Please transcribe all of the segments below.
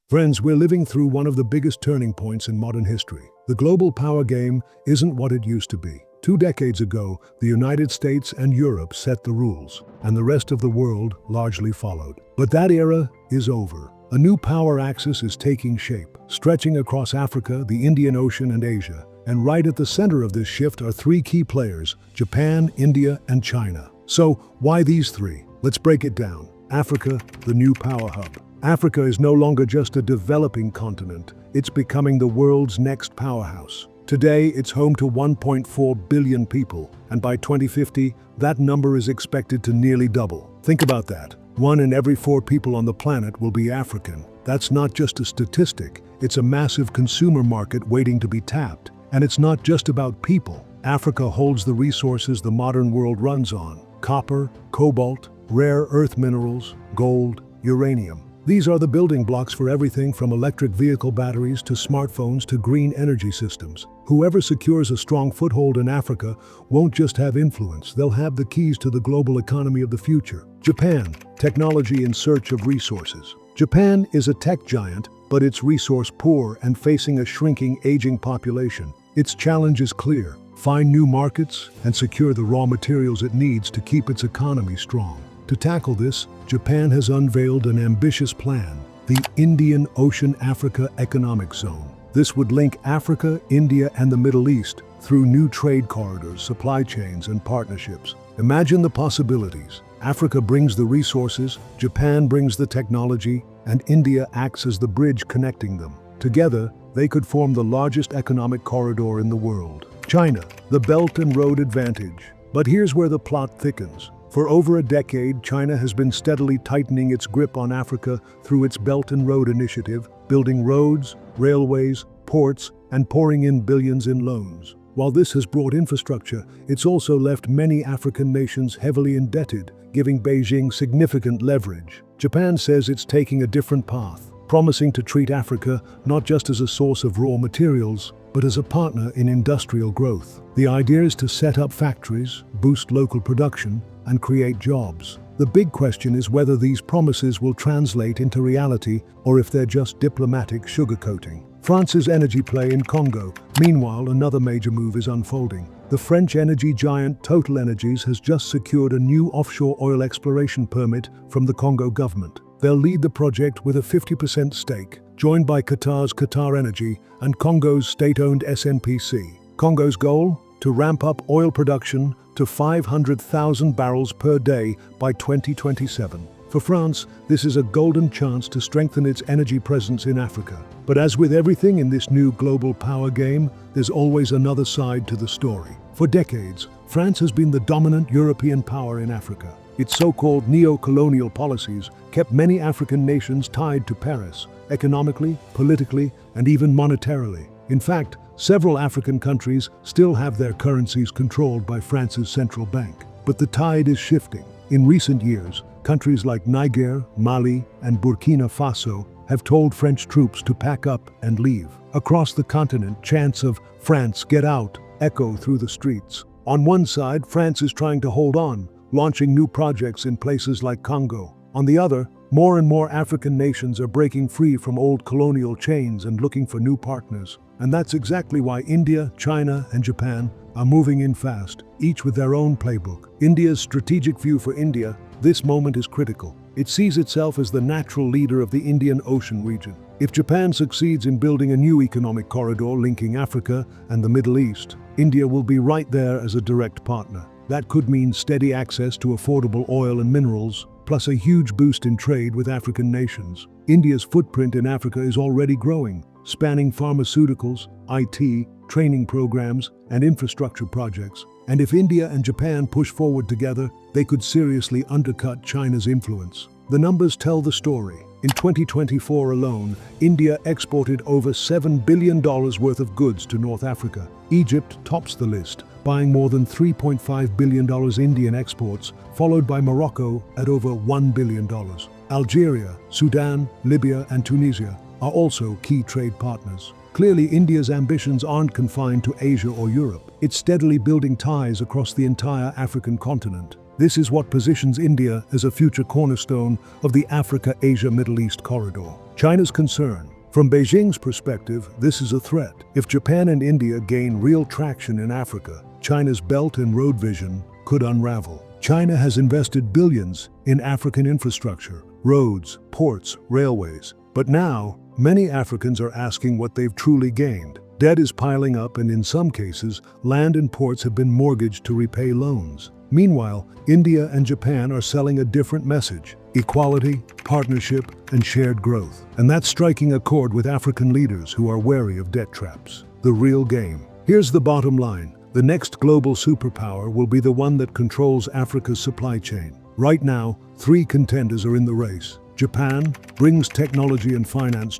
Friends, we're living through one of the biggest turning points in modern history. The global power game isn't what it used to be. 2 decades ago, the United States and Europe set the rules, and the rest of the world largely followed. But that era is over. A new power axis is taking shape, stretching across Africa, the Indian Ocean, and Asia. And right at the center of this shift are 3 key players: Japan, India, and China. So, why these 3? Let's break it down. Africa, the new power hub. Africa is no longer just a developing continent, it's becoming the world's next powerhouse. Today, it's home to 1.4 billion people, and by 2050, that number is expected to nearly double. Think about that. 1 in every 4 people on the planet will be African. That's not just a statistic, it's a massive consumer market waiting to be tapped. And it's not just about people. Africa holds the resources the modern world runs on: copper, cobalt, rare earth minerals, gold, uranium. These are the building blocks for everything from electric vehicle batteries to smartphones to green energy systems. Whoever secures a strong foothold in Africa won't just have influence, they'll have the keys to the global economy of the future. Japan, technology in search of resources. Japan is a tech giant, but it's resource poor and facing a shrinking, aging population. Its challenge is clear: find new markets and secure the raw materials it needs to keep its economy strong. To tackle this, Japan has unveiled an ambitious plan: the Indian Ocean Africa Economic Zone. This would link Africa, India, and the Middle East through new trade corridors, supply chains, and partnerships. Imagine the possibilities. Africa brings the resources, Japan brings the technology, and India acts as the bridge connecting them. Together, they could form the largest economic corridor in the world. China, the Belt and Road Advantage. But here's where the plot thickens. For over a decade, China has been steadily tightening its grip on Africa through its Belt and Road Initiative, building roads, railways, ports, and pouring in billions in loans. While this has brought infrastructure, it's also left many African nations heavily indebted, giving Beijing significant leverage. Japan says it's taking a different path, promising to treat Africa not just as a source of raw materials, but as a partner in industrial growth. The idea is to set up factories, boost local production, and create jobs. The big question is whether these promises will translate into reality or if they're just diplomatic sugarcoating. France's energy play in Congo. Meanwhile, another major move is unfolding. The French energy giant TotalEnergies has just secured a new offshore oil exploration permit from the Congo government. They'll lead the project with a 50% stake, joined by Qatar's Qatar Energy and Congo's state-owned SNPC. Congo's goal? To ramp up oil production to 500,000 barrels per day by 2027. For France, this is a golden chance to strengthen its energy presence in Africa. But as with everything in this new global power game, there's always another side to the story. For decades, France has been the dominant European power in Africa. Its so-called neo-colonial policies kept many African nations tied to Paris, economically, politically, and even monetarily. In fact, several African countries still have their currencies controlled by France's central bank. But the tide is shifting. In recent years, countries like Niger, Mali, and Burkina Faso have told French troops to pack up and leave. Across the continent, chants of "France, get out" echo through the streets. On one side, France is trying to hold on, launching new projects in places like Congo. On the other, more and more African nations are breaking free from old colonial chains and looking for new partners. And that's exactly why India, China, and Japan are moving in fast, each with their own playbook. India's strategic view for India: this moment is critical. It sees itself as the natural leader of the Indian Ocean region. If Japan succeeds in building a new economic corridor linking Africa and the Middle East, India will be right there as a direct partner. That could mean steady access to affordable oil and minerals, plus a huge boost in trade with African nations. India's footprint in Africa is already growing, spanning pharmaceuticals, IT, training programs, and infrastructure projects. And if India and Japan push forward together, they could seriously undercut China's influence. The numbers tell the story. In 2024 alone, India exported over $7 billion worth of goods to North Africa. Egypt tops the list, buying more than $3.5 billion Indian exports, followed by Morocco at over $1 billion. Algeria, Sudan, Libya, and Tunisia are also key trade partners. Clearly, India's ambitions aren't confined to Asia or Europe. It's steadily building ties across the entire African continent. This is what positions India as a future cornerstone of the Africa-Asia-Middle East corridor. China's concern. From Beijing's perspective, this is a threat. If Japan and India gain real traction in Africa, China's Belt and Road vision could unravel. China has invested billions in African infrastructure, roads, ports, railways. But now, many Africans are asking what they've truly gained. Debt is piling up, and in some cases, land and ports have been mortgaged to repay loans. Meanwhile, India and Japan are selling a different message: equality, partnership, and shared growth. And that's striking a chord with African leaders who are wary of debt traps. The real game. Here's the bottom line. The next global superpower will be the one that controls Africa's supply chain. Right now, 3 contenders are in the race. Japan brings technology and finance.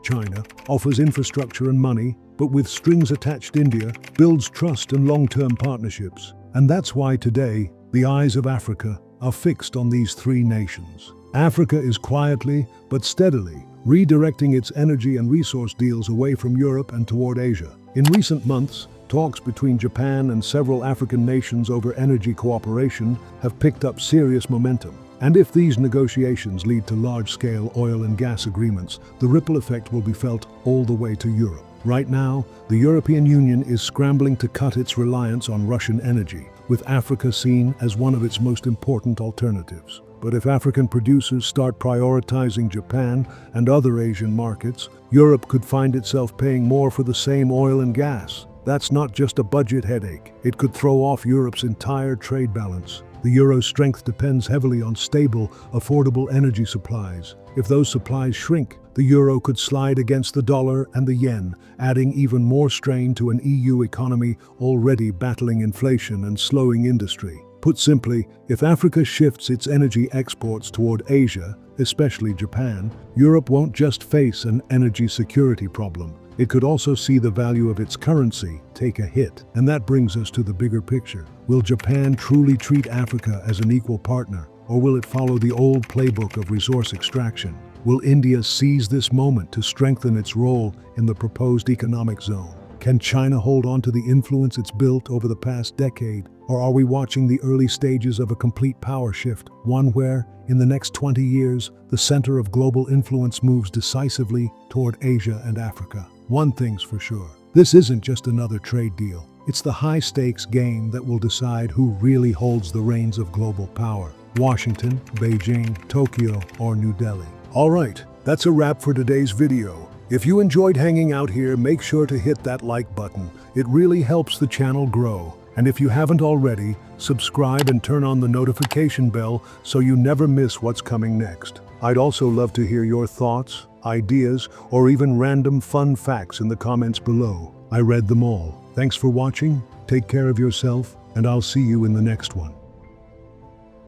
China offers infrastructure and money, but with strings attached. India builds trust and long-term partnerships. And that's why today, the eyes of Africa are fixed on these 3 nations. Africa is quietly but steadily redirecting its energy and resource deals away from Europe and toward Asia. In recent months, talks between Japan and several African nations over energy cooperation have picked up serious momentum. And if these negotiations lead to large-scale oil and gas agreements, the ripple effect will be felt all the way to Europe. Right now, the European Union is scrambling to cut its reliance on Russian energy, with Africa seen as one of its most important alternatives. But if African producers start prioritizing Japan and other Asian markets, Europe could find itself paying more for the same oil and gas. That's not just a budget headache. It could throw off Europe's entire trade balance. The euro's strength depends heavily on stable, affordable energy supplies. If those supplies shrink, the euro could slide against the dollar and the yen, adding even more strain to an EU economy already battling inflation and slowing industry. Put simply, if Africa shifts its energy exports toward Asia, especially Japan, Europe won't just face an energy security problem. It could also see the value of its currency take a hit. And that brings us to the bigger picture. Will Japan truly treat Africa as an equal partner, or will it follow the old playbook of resource extraction? Will India seize this moment to strengthen its role in the proposed economic zone? Can China hold on to the influence it's built over the past decade? Or are we watching the early stages of a complete power shift, one where, in the next 20 years, the center of global influence moves decisively toward Asia and Africa? One thing's for sure, this isn't just another trade deal. It's the high-stakes game that will decide who really holds the reins of global power: Washington, Beijing, Tokyo, or New Delhi. All right, that's a wrap for today's video. If you enjoyed hanging out here, make sure to hit that like button. It really helps the channel grow. And if you haven't already, subscribe and turn on the notification bell so you never miss what's coming next. I'd also love to hear your thoughts, ideas, or even random fun facts in the comments below. I read them all. Thanks for watching, take care of yourself, and I'll see you in the next one.